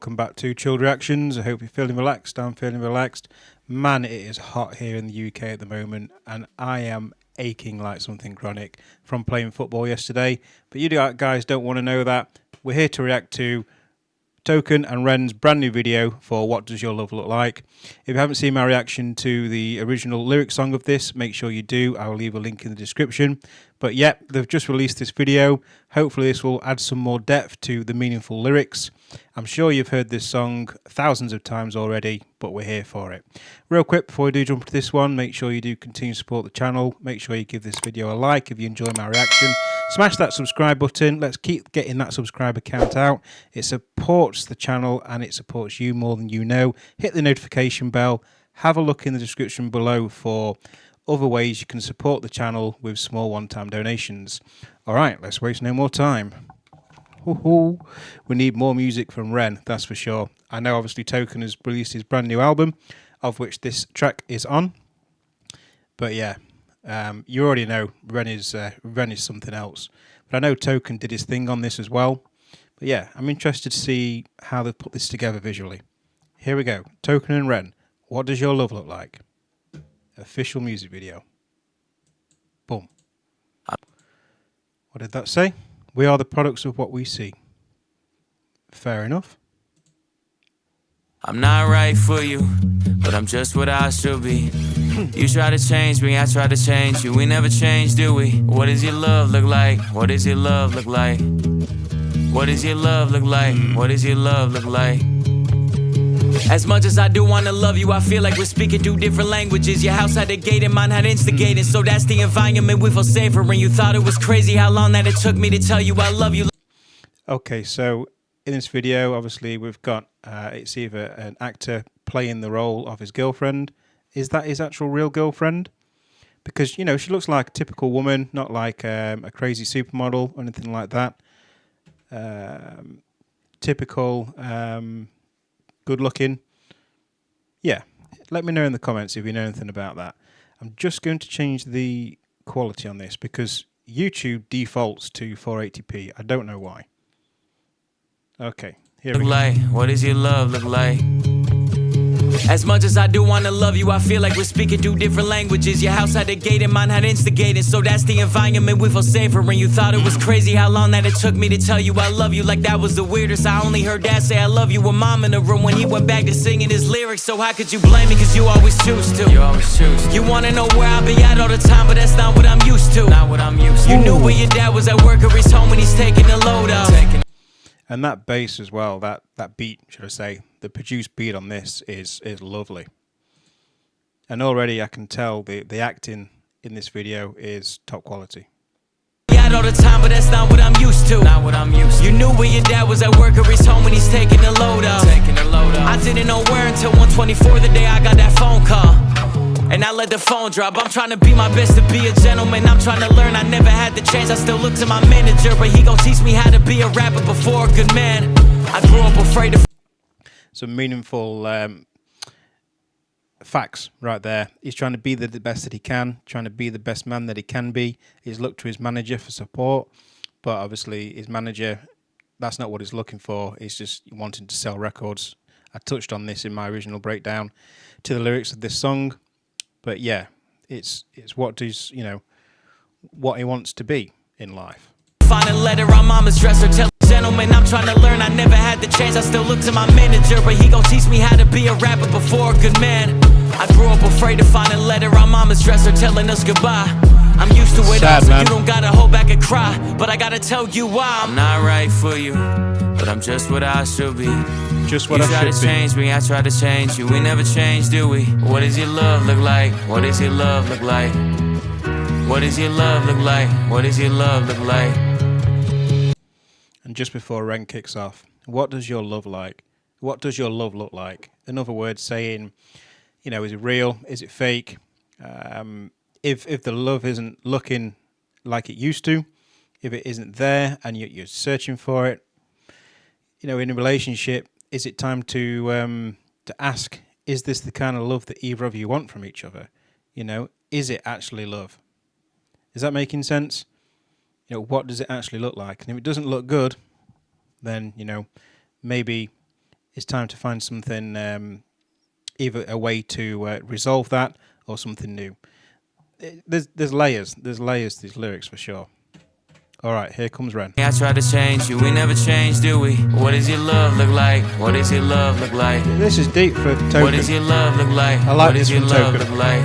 welcome back to Chilled Reactions. I hope you're feeling relaxed. I'm feeling relaxed. Man, it is hot here in the UK at the moment, and I am aching like something chronic from playing football yesterday. But you guys don't want to know that. We're here to react to Token and Ren's brand new video for What Does Your Love Look Like. If you haven't seen my reaction to the original lyric song of this, make sure you do. I will leave a link in the description. But yeah, they've just released this video. Hopefully this will add some more depth to the meaningful lyrics. I'm sure you've heard this song thousands of times already, but we're here for it. Real quick, before we do jump into this one, make sure you do continue to support the channel. Make sure you give this video a like if you enjoy my reaction. Smash that subscribe button. Let's keep getting that subscriber count out. It supports the channel and it supports you more than you know. Hit the notification bell. Have a look in the description below for other ways you can support the channel with small one-time donations. All right, let's waste no more time. We need more music from Ren, that's for sure. I know obviously Token has released his brand new album, of which this track is on. But yeah, you already know Ren is something else. But I know Token did his thing on this as well. But yeah, I'm interested to see how they put this together visually. Here we go. Token and Ren. What does your love look like? Official music video. Boom. What did that say? We are the products of what we see. Fair enough. I'm not right for you, but I'm just what I should be. You try to change me, I try to change you. We never change, do we? What does your love look like? What does your love look like? What does your love look like? What does your love look like? As much as I do wanna love you, I feel like we're speaking two different languages. Your house had the gate and mine had instigating, so that's the environment we feel safer in. You thought it was crazy how long that it took me to tell you I love you. Okay, so in this video, obviously we've got it's either an actor playing the role of his girlfriend. Is that his actual real girlfriend? Because, you know, she looks like a typical woman, not like a crazy supermodel or anything like that. Typical, good looking. Yeah, let me know in the comments if you know anything about that. I'm just going to change the quality on this because YouTube defaults to 480p. I don't know why. Okay, here we go. What does your love look like? As much as I do wanna love you, I feel like we're speaking two different languages. Your house had the gate and mine had instigating, so that's the environment we feel safer in. You thought it was crazy how long that it took me to tell you I love you. Like that was the weirdest. I only heard Dad say I love you with Mom in the room when he went back to singing his lyrics. So how could you blame me? Cause you always choose to. You always choose to. You wanna know where I be at all the time, but that's not what I'm used to. Not what I'm used to. You knew where your dad was at work or he's home when he's taking the load off. And that bass as well, that beat, should I say, the produced beat on this is lovely. And already I can tell the acting in this video is top quality. All the time, but that's not what I'm used to. Not what I'm used to. You knew where your dad was at work or he's home when he's taking the load off. I didn't know where until 1:24 the day I got that phone call. And I let the phone drop. I'm trying to be my best to be a gentleman. I'm trying to learn, I never had the chance. I still look to my manager, but he gon' teach me how to be a rapper before a good man. I grew up afraid of... Some meaningful facts right there. He's trying to be the best that he can, trying to be the best man that he can be. He's looked to his manager for support, but obviously his manager, that's not what he's looking for. He's just wanting to sell records. I touched on this in my original breakdown to the lyrics of this song. But yeah, it's what does, you know, what he wants to be in life. Find a letter on mama's dresser, tell gentlemen I'm trying to learn. I never had the chance. I still look to my manager, but he gon' teach me how to be a rapper before a good man. I grew up afraid to find a letter on mama's dresser telling us goodbye. I'm used to it all, so you don't gotta hold back and cry. But I gotta tell you why I'm not right for you, but I'm just what I should be. Just what I should be. You try to change me, I try to change you. We never change, do we? What does your love look like? What does your love look like? What does your love look like? What does your love look like? And just before Ren kicks off, what does your love like? What does your love look like? In other words, saying, you know, is it real? Is it fake? If the love isn't looking like it used to, if it isn't there and you're searching for it, you know, in a relationship, is it time to ask, is this the kind of love that either of you want from each other? You know, is it actually love? Is that making sense? You know, what does it actually look like? And if it doesn't look good, then, you know, maybe It's time to find something, either a way to resolve that or something new. There's layers. There's layers to these lyrics for sure. All right, here comes Ren. I try to change you, we never change, do we? What does your love look like? What does your love look like? This is deep for Token. What does your love look like? I like what this does your from love Token. look like?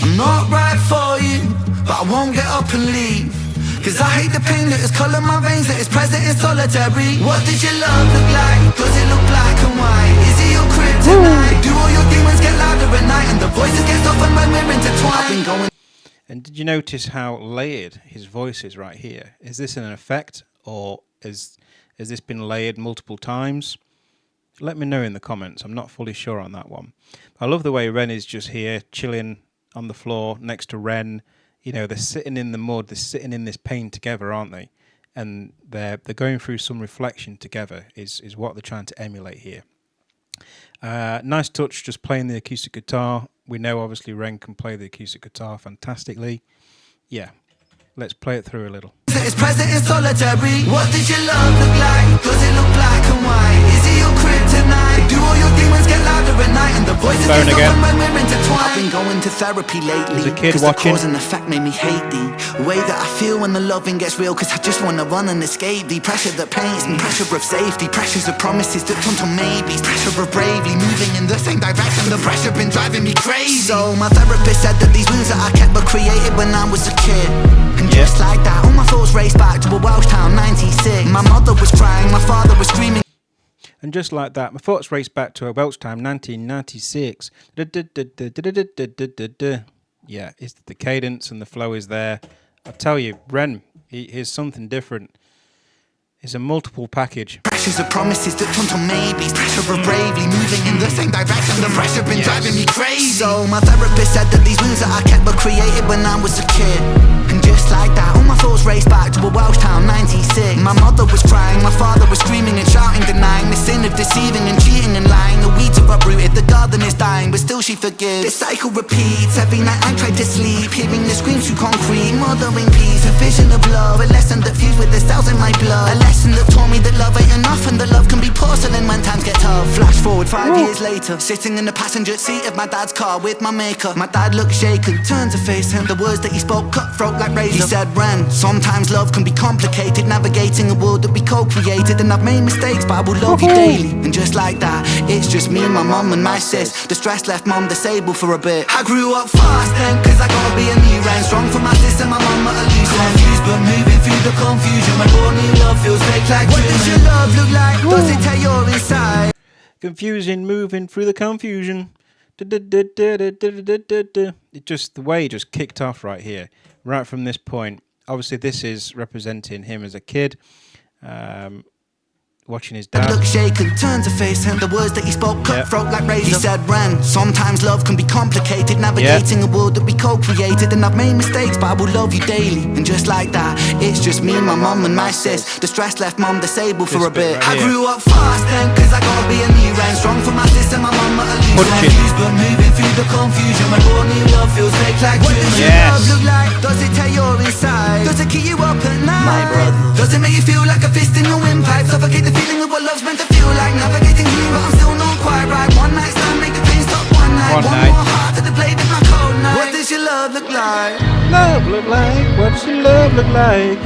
I'm not right for you, but I won't get up and leave. Cause I hate the pain that is colour my veins, that is present in solitary. What did your love look like? Does it look black and white? Is it your kryptonite? Do all your demons get louder at night and the voices get softened when we're intertwined? I've been going. And did you notice how layered his voice is right here? Is this an effect, or has this been layered multiple times? Let me know in the comments. I'm not fully sure on that one. I love the way Ren is just here, chilling on the floor next to Ren. You know, they're sitting in the mud, they're sitting in this pain together, aren't they? And they're going through some reflection together is what they're trying to emulate here. Nice touch, just playing the acoustic guitar. We know obviously Ren can play the acoustic guitar fantastically. Yeah, let's play it through a little. It's present in solitary. What did your love look like? Does it look black and white? Is it your kryptonite? Do all your demons get louder at night and the voices Phone get again. softened when we're intertwined? I've been going to therapy lately. There's a kid Cause watching. the cause and effect made me hate the way that I feel when the loving gets real. Cause I just wanna run and escape the pressure that paints me. Pressure of safety, pressures of promises that turn to maybes. Pressure of bravely moving in the same direction. The pressure been driving me crazy. So my therapist said that these wounds that I kept were created when I was a kid. And just like that, all my thoughts raced back to a Welsh town, 96. My mother was crying, my father was screaming. And just like that, my thoughts race back to a Welsh time, 1996. Yeah, it's the cadence and the flow is there. I tell you, Ren, here's something different. It's a multiple package. Pressures of promises that turn to maybes. Pressure of bravely moving in the same direction. The pressure been driving me crazy. So my therapist said that these wounds that I kept were created when I was a kid. And just like that, all my thoughts raced back to a Welsh town, 96. My mother was crying, my father was screaming and shouting, denying the sin of deceiving and cheating and lying. The weeds are uprooted, the garden is dying, but still she forgives. This cycle repeats, every night I try to sleep, hearing the screams through concrete, mothering peace, a vision of love, a lesson that fused with the cells in my blood, a lesson that taught me that love ain't enough and that love can be porcelain when times get tough. Flash forward 5 years later, sitting in the passenger seat of my dad's car with my maker. My dad looked shaken, turned to face him, the words that he spoke cutthroat like razor. He said, Ren, sometimes love can be complicated, navigating a world that we co-created. And I've made mistakes, but I will love you daily. And just like that, it's just me, my mum and my sis. The stress left mum disabled for a bit. I grew up fast then, cause I gotta be a new Ren. Strong for my sis and my mum at a loose end. Confused but moving through the confusion. My born new love feels fake like what does your love look like? Does it tell you're inside? Confusing, moving through the confusion. It just, the way it just kicked off right here, right from this point. Obviously, this is representing him as a kid, watching his dad. Look shaken, turned to face him. The words that he spoke cutthroat like razor. He said, Ren, sometimes love can be complicated, navigating a world that we co-created. And I've made mistakes, but I will love you daily. And just like that, it's just me, my mum and my sis. The stress left mum disabled for a bit. Right I grew up fast then, cause I gotta be a new Ren. Strong for my sis and my mum at a loose end. Confused but moving through the confusion. My born new love feels fake like what does your love look like? Does it tell you're inside? Does it keep you up at night? My brother. Does it make you feel like a fist in a windpipe? Suffocate the feeling of what love's meant to feel like. Navigating clean, but I'm still not quite right. One night stand, make the pain stop one night. One more heart to the blade of my cold night. What does your love look like? Love look like? What does your love look like?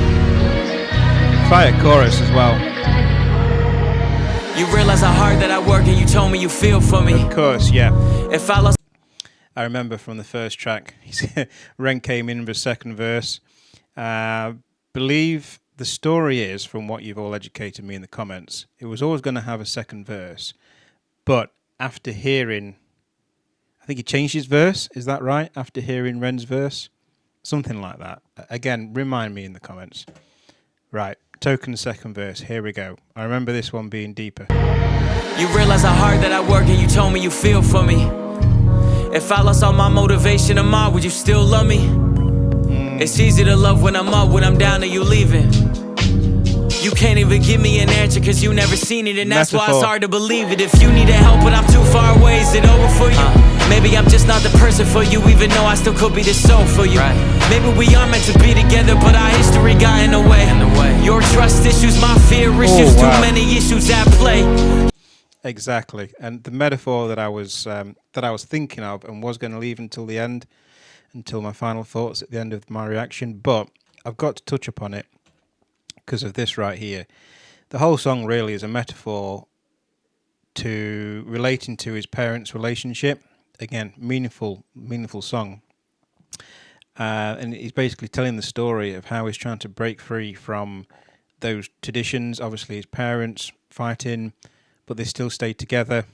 Fire chorus as well. You realize how hard that I work and you told me you feel for me. Of course, yeah. If I lost, I remember from the first track, Ren came in with the second verse. Believe the story is, from what you've all educated me in the comments, it was always going to have a second verse. But after hearing, I think he changed his verse, is that right? After hearing Ren's verse? Something like that. Again, remind me in the comments. Right, Token's second verse, here we go. I remember this one being deeper. you realize how hard that I work and you told me you feel for me. If I lost all my motivation tomorrow, would you still love me? It's easy to love when I'm up, when I'm down and you leaving. You can't even give me an answer cause you never seen it, and that's why it's Metaphor. hard to believe it. If you need help but I'm too far away, is it over for you? Maybe I'm just not the person for you, even though I still could be the soul for you. Maybe we are meant to be together, but our history got in the way. Your trust issues, my fear issues, wow. too many issues at play. Exactly, and the metaphor that I was thinking of and was going to leave until the end, until my final thoughts at the end of my reaction, but I've got to touch upon it because of this right here. The whole song really is a metaphor to relating to his parents' relationship. Again, meaningful song. And he's basically telling the story of how he's trying to break free from those traditions. Obviously, his parents fighting, but they still stay together.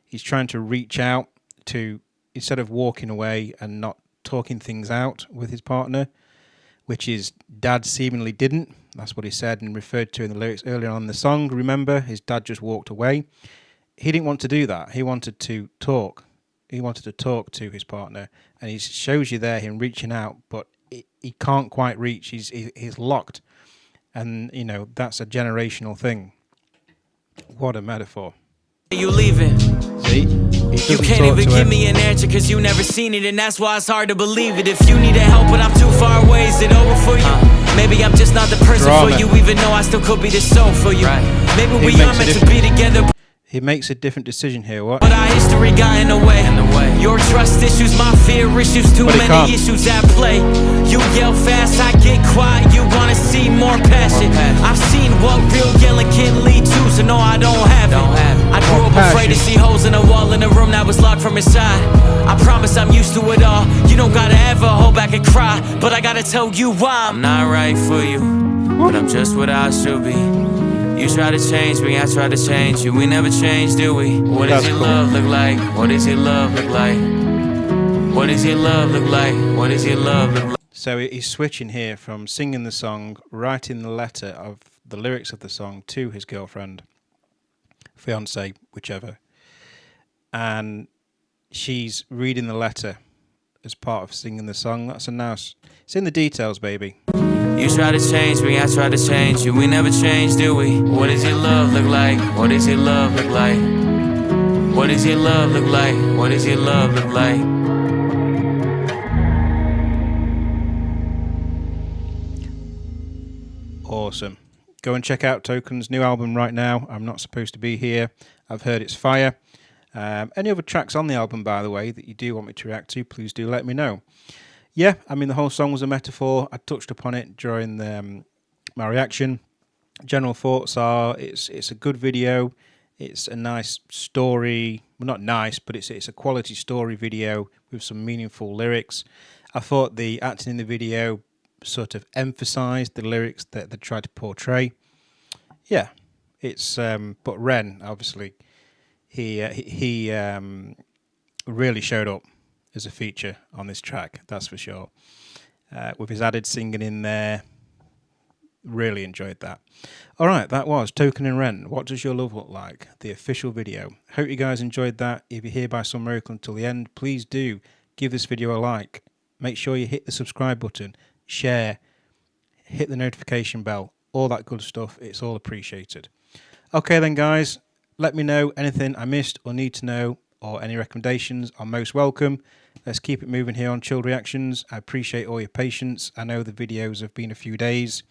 He's trying to reach out to, instead of walking away and not talking things out with his partner, which his dad seemingly didn't. That's what he said and referred to in the lyrics earlier on in the song. Remember, his dad just walked away. He didn't want to do that. He wanted to talk. He wanted to talk to his partner, and he shows you there him reaching out, but he can't quite reach. He's locked, and you know that's a generational thing. What a metaphor! You leaving? See, you can't even give me an answer cause you never seen it, and that's why it's hard to believe it. If you need help but I'm too far away, is it over for you? Maybe I'm just not the person for you, even though I still could be the soul for you. Maybe we are meant to be together. He makes a different decision here. What? But our history got in the way. Your trust issues, my fear issues, too many issues at play. You yell fast, I get quiet. You wanna see more passion. I've seen what real yelling can lead to, so no, I don't have it. I grew up afraid to see holes in a wall in a room that was locked from inside. I promise I'm used to it all. You don't gotta ever hold back and cry, but I gotta tell you why. I'm not right for you, but I'm just what I should be. You try to change me, I try to change you. We never change, do we? What does your love look like? What does your love look like? What does your love look like? What does your love look like? So he's switching here from singing the song, writing the letter of the lyrics of the song to his girlfriend, fiance, whichever, and she's reading the letter as part of singing the song. That's a nice. It's in the details, baby. You try to change me, I try to change you. We never change, do we? What does your love look like? What does your love look like? What does your love look like? What does your love look like? Awesome. Go and check out Token's new album right now. I'm Not Supposed to Be Here. I've heard it's fire. Any other tracks on the album, by the way, that you do want me to react to, please do let me know. Yeah, I mean, the whole song was a metaphor. I touched upon it during my reaction. General thoughts are it's a good video. It's a nice story. Well, not nice, but it's a quality story video with some meaningful lyrics. I thought the acting in the video sort of emphasised the lyrics that they tried to portray. Yeah, it's but Ren, obviously, he really showed up as a feature on this track, that's for sure. With his added singing in there, really enjoyed that. All right, that was Token and Ren. What does your love look like? The official video. Hope you guys enjoyed that. If you're here by some miracle until the end, please do give this video a like. Make sure you hit the subscribe button, share, hit the notification bell, all that good stuff. It's all appreciated. Okay then, guys, let me know anything I missed or need to know, or any recommendations are most welcome. Let's keep it moving here on Chilled Reactions. I appreciate all your patience. I know the videos have been a few days,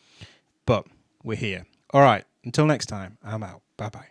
but we're here. All right, until next time, I'm out. Bye-bye.